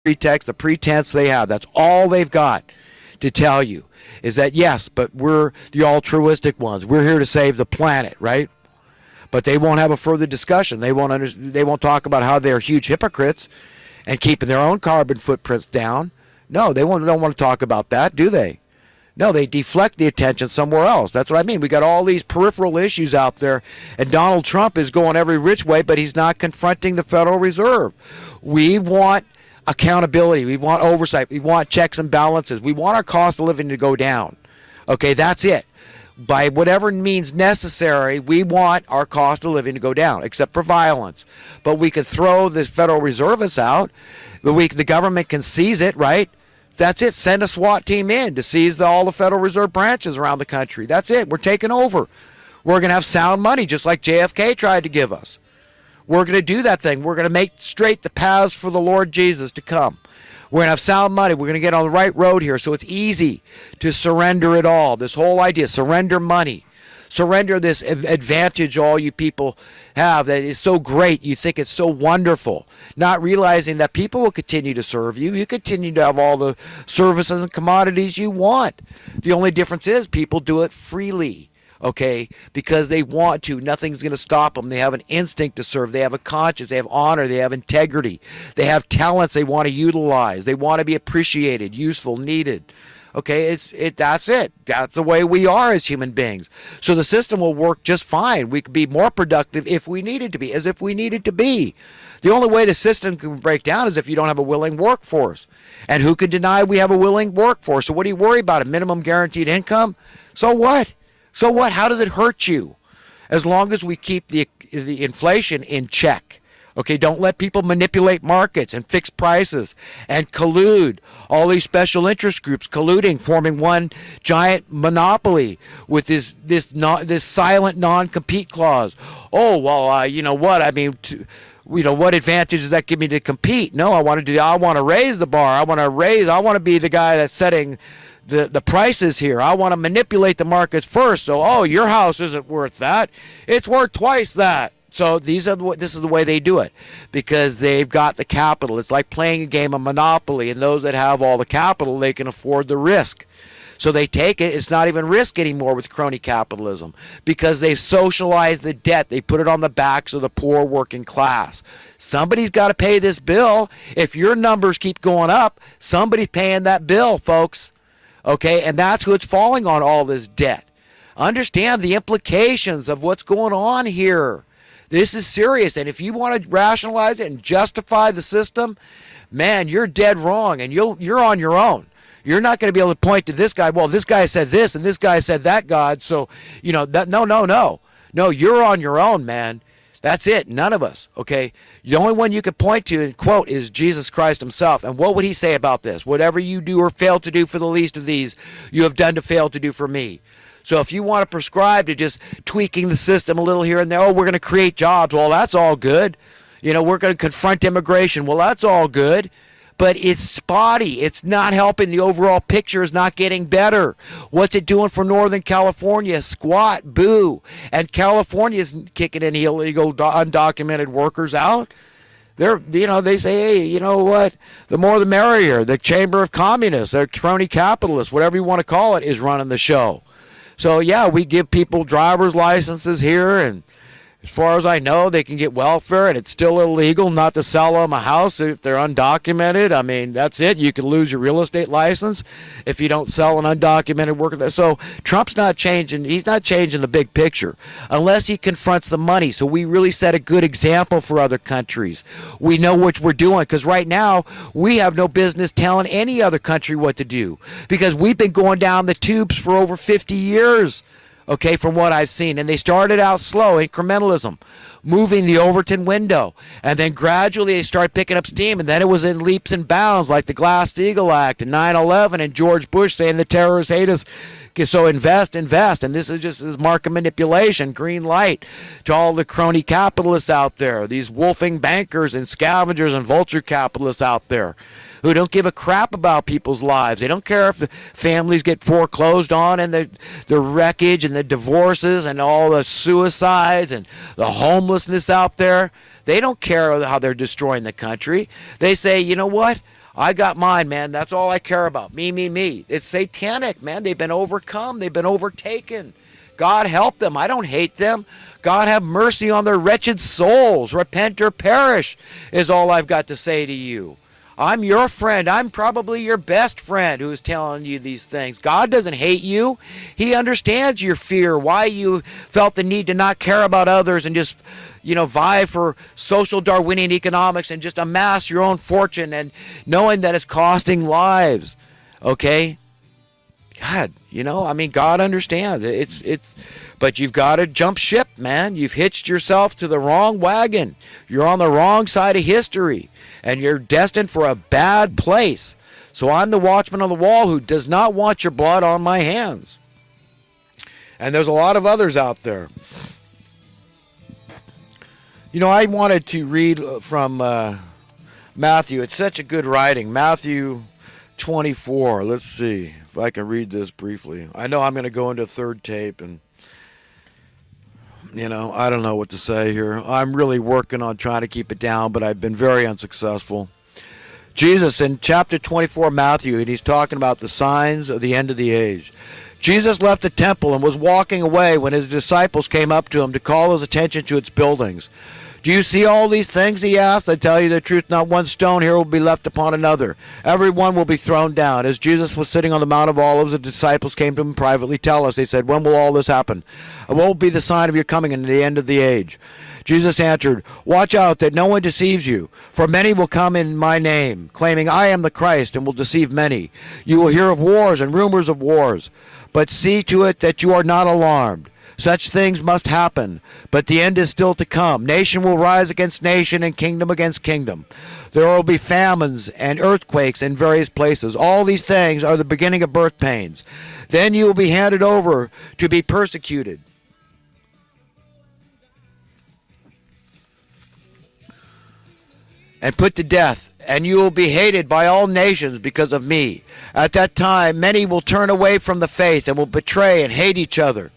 pretext, the pretense they have. That's all they've got to tell you is that, yes, but we're the altruistic ones. We're here to save the planet, right? But they won't have a further discussion. They won't talk about how they're huge hypocrites and keeping their own carbon footprints down. No, they don't want to talk about that, do they? No, they deflect the attention somewhere else. That's what I mean. We got all these peripheral issues out there, and Donald Trump is going every which way, but he's not confronting the Federal Reserve. We want accountability. We want oversight. We want checks and balances. We want our cost of living to go down. Okay, that's it. By whatever means necessary, we want our cost of living to go down, except for violence. But we could throw the Federal Reservists out. The government can seize it, right? That's it. Send a SWAT team in to seize all the Federal Reserve branches around the country. That's it. We're taking over. We're going to have sound money just like JFK tried to give us. We're going to do that thing. We're going to make straight the paths for the Lord Jesus to come. We're going to have sound money. We're going to get on the right road here so it's easy to surrender it all. This whole idea, surrender money. Surrender this advantage all you people have that is so great. You think it's so wonderful. Not realizing that people will continue to serve you. You continue to have all the services and commodities you want. The only difference is people do it freely. Okay, because they want to. Nothing's going to stop them. They have an instinct to serve. They have a conscience. They have honor. They have integrity. They have talents they want to utilize. They want to be appreciated, useful, needed. Okay, that's it. That's the way we are as human beings. So the system will work just fine. We could be more productive if we needed to be, as if we needed to be. The only way the system can break down is if you don't have a willing workforce. And who could deny we have a willing workforce? So what do you worry about? A minimum guaranteed income? So what? So what? How does it hurt you? As long as we keep the inflation in check. Okay, don't let people manipulate markets and fix prices and collude. All these special interest groups colluding, forming one giant monopoly with this silent non-compete clause. Oh, well, you know what? I mean, what advantage does that give me to compete? No, I want to raise the bar. I want to be the guy that's setting the prices here. I want to manipulate the markets first. So, your house isn't worth that. It's worth twice that. So this is the way they do it, because they've got the capital. It's like playing a game of Monopoly, and those that have all the capital, they can afford the risk. So they take it. It's not even risk anymore with crony capitalism, because they've socialized the debt. They put it on the backs of the poor working class. Somebody's got to pay this bill. If your numbers keep going up, somebody's paying that bill, folks. Okay, and that's who it's falling on, all this debt. Understand the implications of what's going on here. This is serious, and if you want to rationalize it and justify the system, man, you're dead wrong, and you're on your own. You're not going to be able to point to this guy. Well, this guy said this, and this guy said that, God. So, no, you're on your own, man. That's it. None of us. Okay. The only one you could point to and quote is Jesus Christ himself. And what would he say about this? Whatever you do or fail to do for the least of these, you have done to fail to do for me. So if you want to prescribe to just tweaking the system a little here and there, we're going to create jobs. Well, that's all good. We're going to confront immigration. Well, that's all good. But it's spotty. It's not helping. The overall picture is not getting better. What's it doing for Northern California? Squat, boo. And California's kicking in illegal, undocumented workers out. They say, hey, you know what? The more the merrier. The Chamber of Communists, the crony capitalists, whatever you want to call it, is running the show. So, yeah, we give people driver's licenses here, and as far as I know, they can get welfare, and it's still illegal not to sell them a house if they're undocumented. I mean, that's it. You can lose your real estate license if you don't sell an undocumented worker. So Trump's not changing. He's not changing the big picture unless he confronts the money. So we really set a good example for other countries. We know what we're doing, because right now we have no business telling any other country what to do, because we've been going down the tubes for over 50 years. Okay, from what I've seen. And they started out slow, incrementalism, moving the Overton window. And then gradually they started picking up steam. And then it was in leaps and bounds, like the Glass-Steagall Act and 9/11 and George Bush saying the terrorists hate us. So invest. And this is just this market manipulation, green light to all the crony capitalists out there, these wolfing bankers and scavengers and vulture capitalists out there who don't give a crap about people's lives. They don't care if the families get foreclosed on and the wreckage and the divorces and all the suicides and the homelessness out there. They don't care how they're destroying the country. They say, you know what? I got mine, man. That's all I care about. Me, me, me. It's satanic, man. They've been overcome. They've been overtaken. God help them. I don't hate them. God have mercy on their wretched souls. Repent or perish is all I've got to say to you. I'm your friend. I'm probably your best friend who's telling you these things. God doesn't hate you. He understands your fear, why you felt the need to not care about others and just, vie for social Darwinian economics and just amass your own fortune and knowing that it's costing lives. Okay? God, God understands. But you've got to jump ship, man. You've hitched yourself to the wrong wagon. You're on the wrong side of history, and you're destined for a bad place. So I'm the watchman on the wall who does not want your blood on my hands. And there's a lot of others out there. I wanted to read from Matthew. It's such a good writing. Matthew 24. Let's see if I can read this briefly. I know I'm going to go into third tape and I don't know what to say here. I'm really working on trying to keep it down, but I've been very unsuccessful. Jesus in chapter 24, Matthew, and he's talking about the signs of the end of the age. Jesus left the temple and was walking away when his disciples came up to him to call his attention to its buildings. Do you see all these things, he asked? I tell you the truth, not one stone here will be left upon another. Every one will be thrown down. As Jesus was sitting on the Mount of Olives, the disciples came to him privately. Tell us, they said, when will all this happen? And what will be the sign of your coming and the end of the age? Jesus answered, watch out that no one deceives you, for many will come in my name, claiming I am the Christ, and will deceive many. You will hear of wars and rumors of wars, but see to it that you are not alarmed. Such things must happen, but the end is still to come. Nation will rise against nation and kingdom against kingdom. There will be famines and earthquakes in various places. All these things are the beginning of birth pains. Then you will be handed over to be persecuted and put to death, and you will be hated by all nations because of me. At that time, many will turn away from the faith and will betray and hate each other.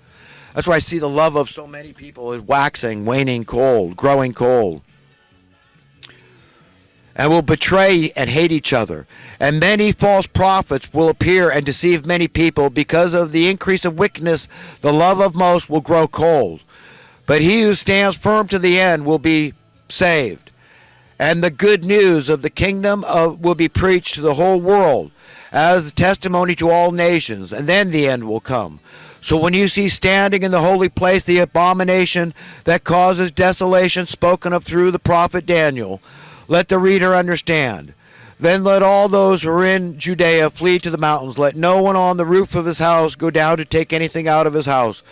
That's why I see the love of so many people is waxing, waning cold, growing cold. And will betray and hate each other. And many false prophets will appear and deceive many people. Because of the increase of wickedness, the love of most will grow cold. But he who stands firm to the end will be saved. And the good news of the kingdom will be preached to the whole world as a testimony to all nations. And then the end will come. So when you see standing in the holy place the abomination that causes desolation spoken of through the prophet Daniel, let the reader understand. Then let all those who are in Judea flee to the mountains. Let no one on the roof of his house go down to take anything out of his house.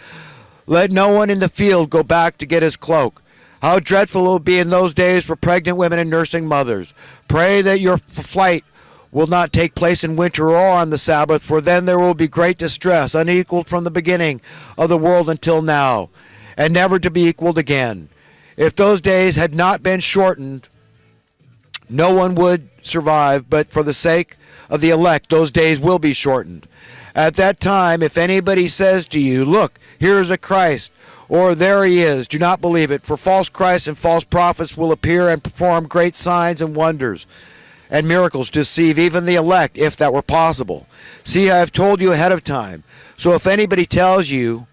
Let no one in the field go back to get his cloak. How dreadful it will be in those days for pregnant women and nursing mothers. Pray that your flight will not take place in winter or on the Sabbath, for then there will be great distress, unequaled from the beginning of the world until now, and never to be equaled again. If those days had not been shortened, no one would survive, but for the sake of the elect, those days will be shortened. At that time, if anybody says to you, look, here is a Christ, or there he is, do not believe it, for false Christs and false prophets will appear and perform great signs and wonders and miracles to deceive even the elect, if that were possible. See, I have told you ahead of time. So if anybody tells you,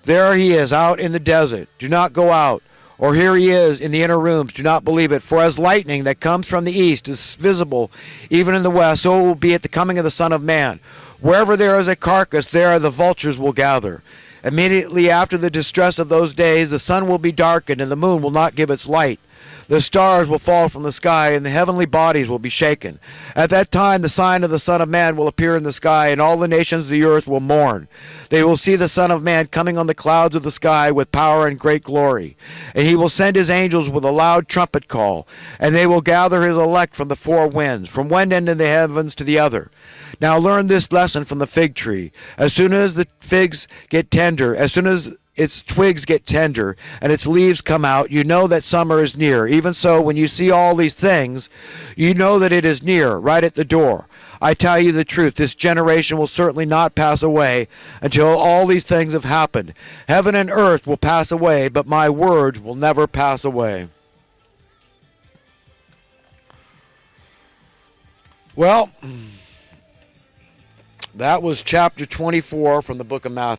there he is out in the desert, do not go out. Or here he is in the inner rooms, do not believe it. For as lightning that comes from the east is visible even in the west, so it will be at the coming of the Son of Man. Wherever there is a carcass, there the vultures will gather. Immediately after the distress of those days, the sun will be darkened, and the moon will not give its light. The stars will fall from the sky, and the heavenly bodies will be shaken. At that time the sign of the Son of Man will appear in the sky, and all the nations of the earth will mourn. They will see the Son of Man coming on the clouds of the sky with power and great glory. And he will send his angels with a loud trumpet call, and they will gather his elect from the four winds, from one end of the heavens to the other. Now learn this lesson from the fig tree. As soon as the figs get tender, as soon as its twigs get tender and its leaves come out, you know that summer is near. Even so, when you see all these things, you know that it is near, right at the door. I tell you the truth, this generation will certainly not pass away until all these things have happened. Heaven and earth will pass away, but my words will never pass away. Well, that was chapter 24 from the book of Matthew.